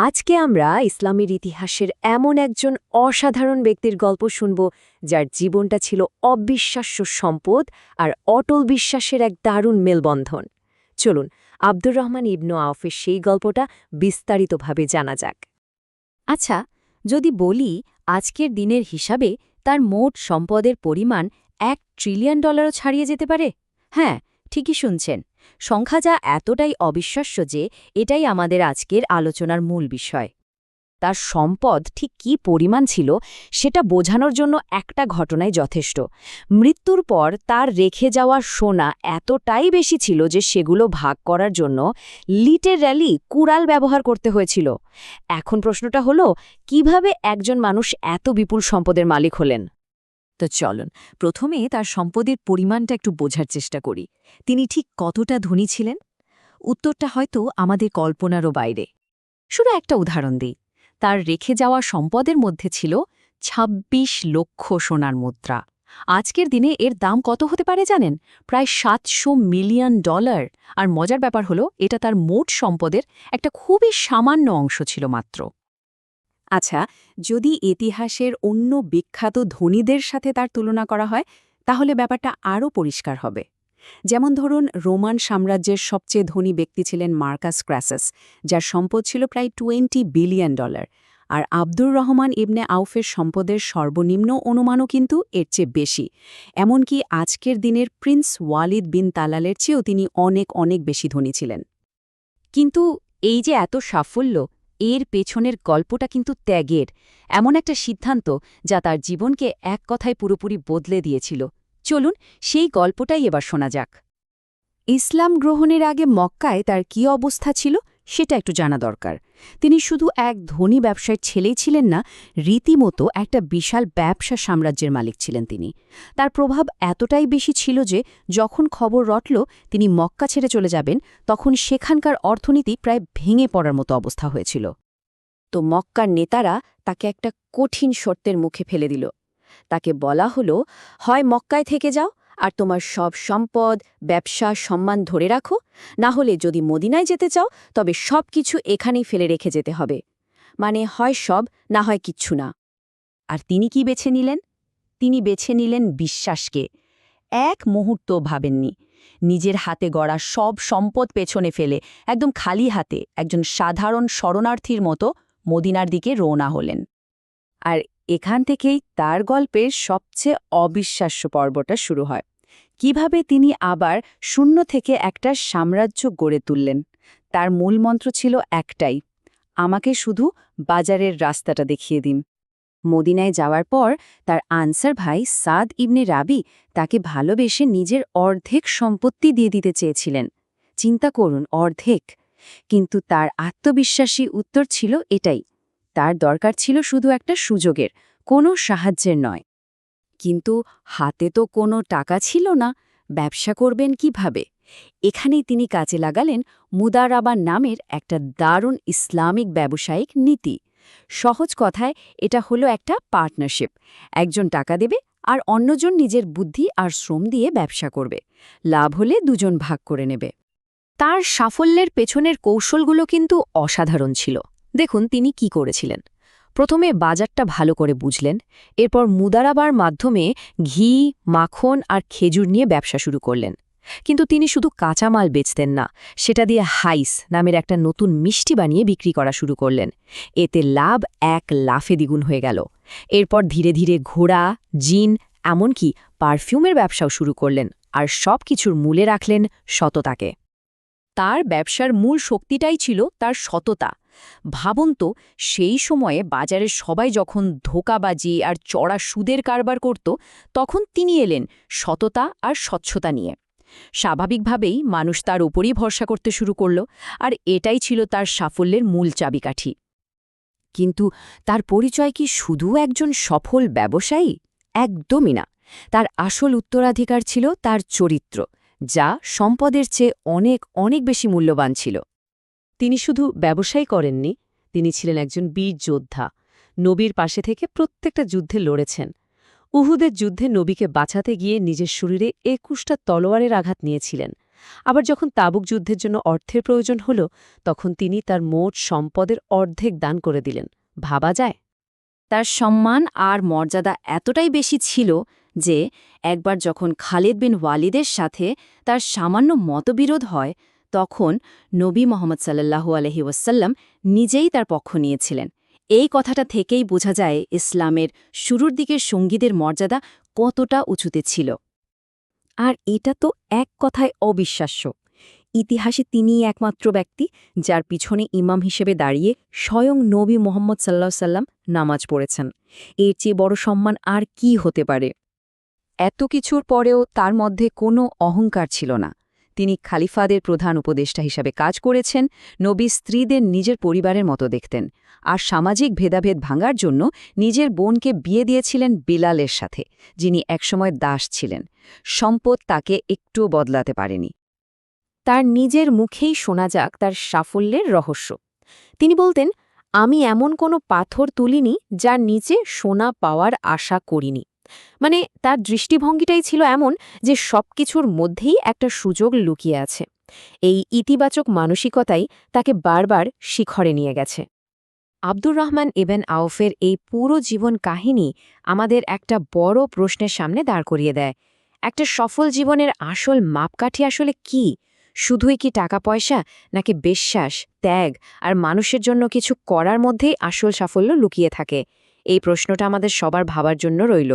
আজকে আমরা ইসলামের ইতিহাসের এমন একজন অসাধারণ ব্যক্তির গল্প শুনব যার জীবনটা ছিল অবিশ্বাস্য সম্পদ আর অটল বিশ্বাসের এক দারুণ মেলবন্ধন। চলুন আব্দুর রহমান ইবনু আওফের সেই গল্পটা বিস্তারিতভাবে জানা যাক। আচ্ছা, যদি বলি আজকের দিনের হিসাবে তার মোট সম্পদের পরিমাণ $1 ট্রিলিয়ন ছাড়িয়ে যেতে পারে। হ্যাঁ, ঠিকই শুনছেন। সংখ্যা যা এতটাই অবিশ্বাস্য যে এটাই আমাদের আজকের আলোচনার মূল বিষয়। তার সম্পদ ঠিক কী পরিমাণ ছিল সেটা বোঝানোর জন্য একটা ঘটনাই যথেষ্ট। মৃত্যুর পর তার রেখে যাওয়া সোনা এতটাই বেশি ছিল যে সেগুলো ভাগ করার জন্য লিটারালি কুড়াল ব্যবহার করতে হয়েছিল। এখন প্রশ্নটা হলো, কিভাবে একজন মানুষ এত বিপুল সম্পদের মালিক হলেন? তো চলুন প্রথমে তার সম্পদের পরিমাণটা একটু বোঝার চেষ্টা করি। তিনি ঠিক কতটা ধনী ছিলেন? উত্তরটা হয়তো আমাদের কল্পনারও বাইরে। শুধু একটা উদাহরণ দিই। তার রেখে যাওয়া সম্পদের মধ্যে ছিল ২৬ লক্ষ সোনার মুদ্রা। আজকের দিনে এর দাম কত হতে পারে জানেন? প্রায় $৭০০ মিলিয়ন। আর মজার ব্যাপার হলো, এটা তার মোট সম্পদের একটা খুবই সামান্য অংশ ছিল মাত্র। আচ্ছা, যদি ইতিহাসের অন্য বিখ্যাত ধনীদের সাথে তার তুলনা করা হয়, তাহলে ব্যাপারটা আরও পরিষ্কার হবে। যেমন ধরুন, রোমান সাম্রাজ্যের সবচেয়ে ধনী ব্যক্তি ছিলেন মার্কাস ক্র্যাসাস, যার সম্পদ ছিল প্রায় $20 বিলিয়ন। আর আব্দুর রহমান ইবনে আউফের সম্পদের সর্বনিম্ন অনুমানও কিন্তু এর চেয়ে বেশি। এমনকি আজকের দিনের প্রিন্স ওয়ালিদ বিন তালালের চেয়েও তিনি অনেক অনেক বেশি ধনী ছিলেন। কিন্তু এই যে এত সাফল্য, এর পেছনের গল্পটা কিন্তু ত্যাগের। এমন একটা সিদ্ধান্ত যা তার জীবনকে এক কথায় পুরোপুরি বদলে দিয়েছিল। চলুন সেই গল্পটাই এবার শোনা যাক। ইসলাম গ্রহণের আগে মক্কায় তার কী অবস্থা ছিল সেটা একটু জানা দরকার। তিনি শুধু এক ধনী ব্যবসায়ীর ছেলেই ছিলেন না, রীতিমতো একটা বিশাল ব্যবসা সাম্রাজ্যের মালিক ছিলেন তিনি। তার প্রভাব এতটাই বেশি ছিল যে যখন খবর রটল তিনি মক্কা ছেড়ে চলে যাবেন, তখন সেখানকার অর্থনীতি প্রায় ভেঙে পড়ার মতো অবস্থা হয়েছিল। তো মক্কার নেতারা তাকে একটা কঠিন শর্তের মুখে ফেলে দিল। তাকে বলা হলো, হয় মক্কায় থেকে যাও আর তোমার সব সম্পদ, ব্যবসা, সম্মান ধরে রাখো, না হলে যদি মদিনায় যেতে চাও তবে সব কিছু এখানেই ফেলে রেখে যেতে হবে। মানে হয় সব, না হয় কিচ্ছু না। আর তিনি কি বেছে নিলেন? তিনি বেছে নিলেন বিশ্বাসকে। এক মুহূর্ত ভাবেননি। নিজের হাতে গড়া সব সম্পদ পেছনে ফেলে একদম খালি হাতে একজন সাধারণ শরণার্থীর মতো মদিনার দিকে রওনা হলেন। আর এখান থেকেই তার গল্পের সবচেয়ে অবিশ্বাস্য পর্বটা শুরু হয়। কিভাবে তিনি আবার শূন্য থেকে একটা সাম্রাজ্য গড়ে তুললেন। তার মূল মন্ত্র ছিল একটাই, আমাকে শুধু বাজারের রাস্তাটা দেখিয়ে দিন। মদিনায় যাওয়ার পর তার আনসার ভাই সাদ ইবনে রাবি তাকে ভালোবেসে নিজের অর্ধেক সম্পত্তি দিয়ে দিতে চেয়েছিলেন। চিন্তা করুন, অর্ধেক। কিন্তু তার আত্মবিশ্বাসী উত্তর ছিল এটাই, তার দরকার ছিল শুধু একটা সুযোগের, কোনো সাহায্যের নয়। কিন্তু হাতে তো কোনো টাকা ছিল না, ব্যবসা করবেন কিভাবে? এখানেই তিনি কাজে লাগালেন মুদারাবা নামের একটা দারুণ ইসলামিক ব্যবসায়িক নীতি। সহজ কথায় এটা হলো একটা পার্টনারশিপ। একজন টাকা দেবে আর অন্যজন নিজের বুদ্ধি আর শ্রম দিয়ে ব্যবসা করবে। লাভ হলে দুজন ভাগ করে নেবে। তার সাফল্যের পেছনের কৌশলগুলো কিন্তু অসাধারণ ছিল। দেখুন তিনি কি করেছিলেন। প্রথমে বাজারটা ভালো করে বুঝলেন, এরপর মুদারাবার মাধ্যমে ঘি, মাখন আর খেজুর নিয়ে ব্যবসা শুরু করলেন। কিন্তু তিনি শুধু কাঁচামাল বেচতেন না, সেটা দিয়ে হাইস নামের একটা নতুন মিষ্টি বানিয়ে বিক্রি করা শুরু করলেন। এতে লাভ এক লাফে দ্বিগুণ হয়ে গেল। এরপর ধীরে ধীরে ঘোড়া, জিন, এমনকি পারফিউমের ব্যবসাও শুরু করলেন, আর সব কিছুর মূলে রাখলেন সততাকে। তার ব্যবসার মূল শক্তিটাই ছিল তার সততা। ভাবুন তো, সেই সময়ে বাজারে সবাই যখন ধোঁকাবাজি আর চড়া সুদের কারবার করত, তখন তিনি এলেন সততা আর স্বচ্ছতা নিয়ে। স্বাভাবিকভাবেই মানুষ তার উপরই ভরসা করতে শুরু করল, আর এটাই ছিল তার সাফল্যের মূল চাবিকাঠি। কিন্তু তার পরিচয় কি শুধু একজন সফল ব্যবসায়ী? একদমই না। তার আসল উত্তরাধিকার ছিল তার চরিত্র, যা সম্পদের চেয়ে অনেক অনেক বেশি মূল্যবান ছিল। তিনি শুধু ব্যবসাই করেননি, তিনি ছিলেন একজন বীর যোদ্ধা। নবীর পাশে থেকে প্রত্যেকটা যুদ্ধে লড়েছেন। উহুদের যুদ্ধে নবীকে বাঁচাতে গিয়ে নিজের শরীরে ২১টা তলোয়ারের আঘাত নিয়েছিলেন। আবার যখন তাবুক যুদ্ধের জন্য অর্থের প্রয়োজন হল তখন তিনি তার মোট সম্পদের অর্ধেক দান করে দিলেন। ভাবা যায়? তার সম্মান আর মর্যাদা এতটাই বেশি ছিল যে একবার যখন খালিদ বিন ওয়ালিদের সাথে তার সামান্য মতবিরোধ হয় তখন নবী মোহাম্মদ সাল্লাল্লাহু আলাইহি ওয়াসাল্লাম নিজেই তার পক্ষ নিয়েছিলেন। এই কথাটা থেকেই বোঝা যায় ইসলামের শুরুর দিকের সঙ্গীদের মর্যাদা কতটা উঁচুতে ছিল। আর এটা তো এক কথায় অবিশ্বাস্য। ইতিহাসে তিনিই একমাত্র ব্যক্তি যার পিছনে ইমাম হিসেবে দাঁড়িয়ে স্বয়ং নবী মোহাম্মদ সাল্লাহ সাল্লাম নামাজ পড়েছেন। এর চেয়ে বড় সম্মান আর কি হতে পারে? এত কিছুর পরেও তার মধ্যে কোনো অহংকার ছিল না। তিনি খালিফাদের প্রধান উপদেষ্টা হিসাবে কাজ করেছেন, নবীর স্ত্রীদের নিজের পরিবারের মতো দেখতেন, আর সামাজিক ভেদাভেদ ভাঙার জন্য নিজের বোনকে বিয়ে দিয়েছিলেন বিলালের সাথে, যিনি একসময় দাস ছিলেন। সম্পদ তাকে একটুও বদলাতে পারেনি। তার নিজের মুখেই শোনা যাক তার সাফল্যের রহস্য। তিনি বলতেন, আমি এমন কোনো পাথর তুলিনি যার নিচে সোনা পাওয়ার আশা করিনি। মানে তার দৃষ্টিভঙ্গিটাই ছিল এমন যে সবকিছুর মধ্যেই একটা সুযোগ লুকিয়ে আছে। এই ইতিবাচক মানসিকতাই তাকে বারবার শিখরে নিয়ে গেছে। আব্দুর রহমান ইবন আউফের এই পুরো জীবন কাহিনী আমাদের একটা বড় প্রশ্নের সামনে দাঁড় করিয়ে দেয়। একটা সফল জীবনের আসল মাপকাঠি আসলে কি? শুধুই কি টাকা পয়সা, নাকি বিশ্বাস, ত্যাগ আর মানুষের জন্য কিছু করার মধ্যেই আসল সাফল্য লুকিয়ে থাকে? এই প্রশ্নটা আমাদের সবার ভাবার জন্য রইল।